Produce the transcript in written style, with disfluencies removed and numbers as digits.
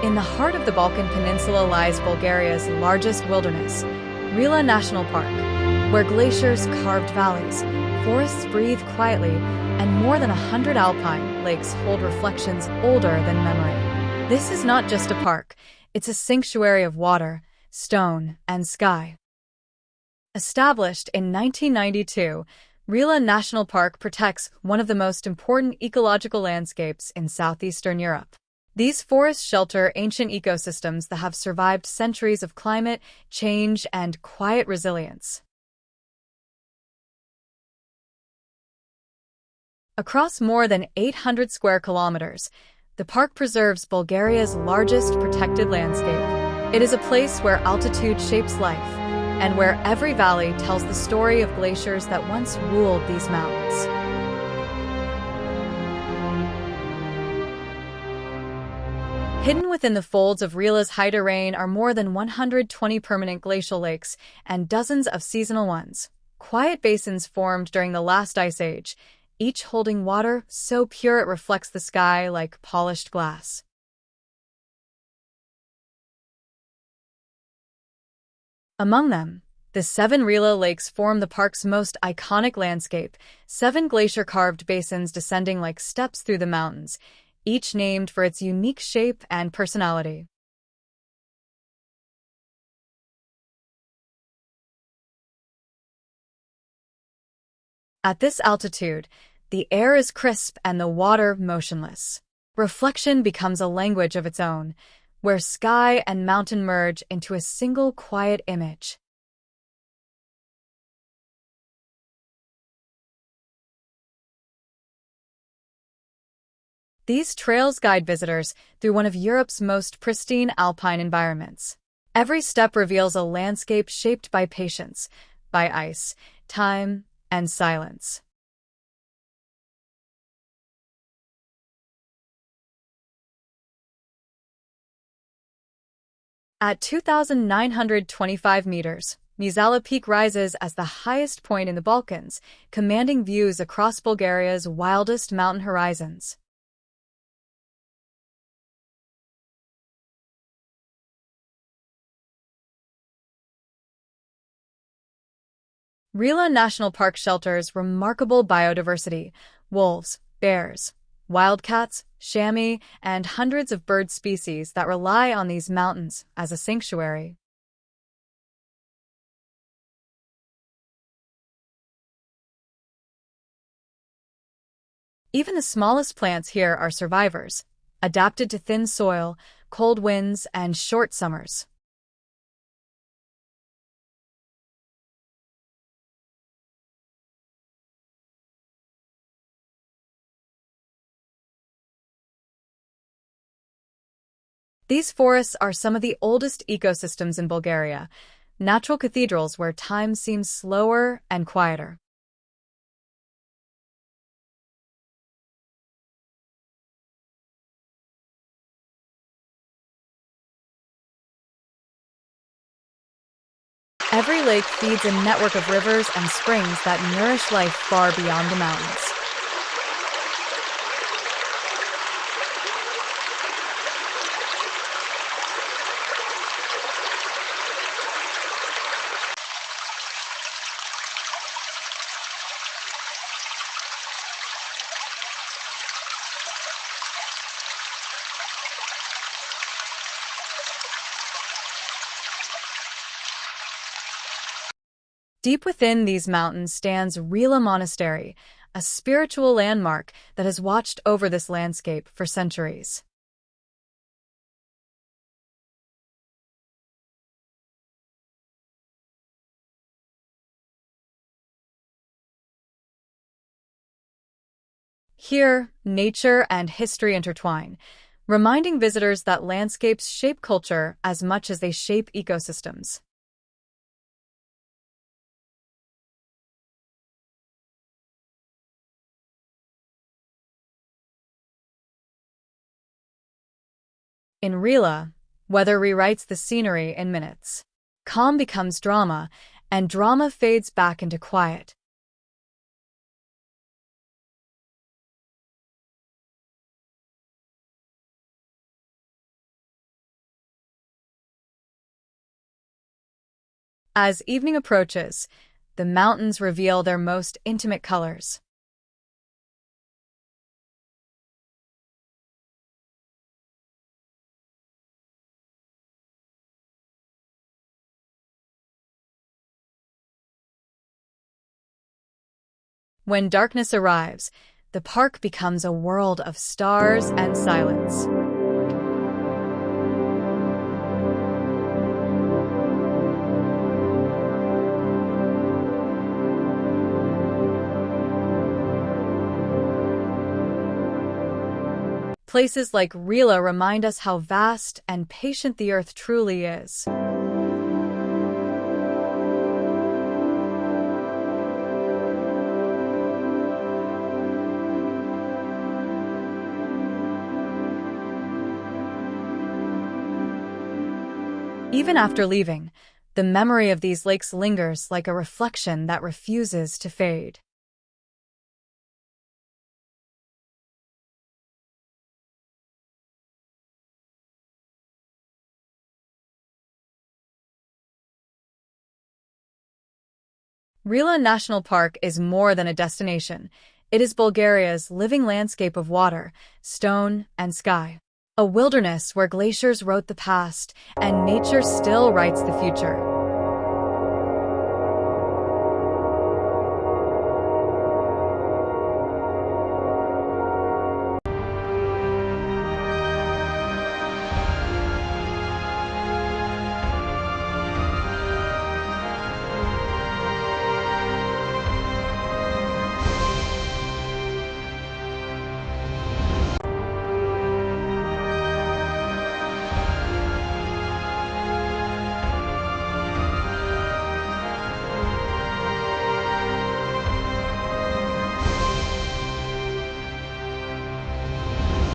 In the heart of the Balkan Peninsula lies Bulgaria's largest wilderness, Rila National Park, where glaciers carved valleys, forests breathe quietly, and more than 100 alpine lakes hold reflections older than memory. This is not just a park, it's a sanctuary of water, stone, and sky. Established in 1992, Rila National Park protects one of the most important ecological landscapes in southeastern Europe. These forests shelter ancient ecosystems that have survived centuries of climate change and quiet resilience. Across more than 800 square kilometers, the park preserves Bulgaria's largest protected landscape. It is a place where altitude shapes life, and where every valley tells the story of glaciers that once ruled these mountains. Hidden within the folds of Rila's high terrain are more than 120 permanent glacial lakes and dozens of seasonal ones, quiet basins formed during the last ice age, each holding water so pure it reflects the sky like polished glass. Among them, the Seven Rila Lakes form the park's most iconic landscape, 7 glacier-carved basins descending like steps through the mountains, each named for its unique shape and personality. At this altitude, the air is crisp and the water motionless. Reflection becomes a language of its own, where sky and mountain merge into a single quiet image. These trails guide visitors through one of Europe's most pristine alpine environments. Every step reveals a landscape shaped by patience, by ice, time, and silence. At 2,925 meters, Mizala Peak rises as the highest point in the Balkans, commanding views across Bulgaria's wildest mountain horizons. Rila National Park shelters remarkable biodiversity: wolves, bears, wildcats, chamois, and hundreds of bird species that rely on these mountains as a sanctuary. Even the smallest plants here are survivors, adapted to thin soil, cold winds, and short summers. These forests are some of the oldest ecosystems in Bulgaria, natural cathedrals where time seems slower and quieter. Every lake feeds a network of rivers and springs that nourish life far beyond the mountains. Deep within these mountains stands Rila Monastery, a spiritual landmark that has watched over this landscape for centuries. Here, nature and history intertwine, reminding visitors that landscapes shape culture as much as they shape ecosystems. In Rila, weather rewrites the scenery in minutes. Calm becomes drama, and drama fades back into quiet. As evening approaches, the mountains reveal their most intimate colors. When darkness arrives, the park becomes a world of stars and silence. Places like Rila remind us how vast and patient the earth truly is. Even after leaving, the memory of these lakes lingers like a reflection that refuses to fade. Rila National Park is more than a destination. It is Bulgaria's living landscape of water, stone, and sky. A wilderness where glaciers wrote the past and nature still writes the future.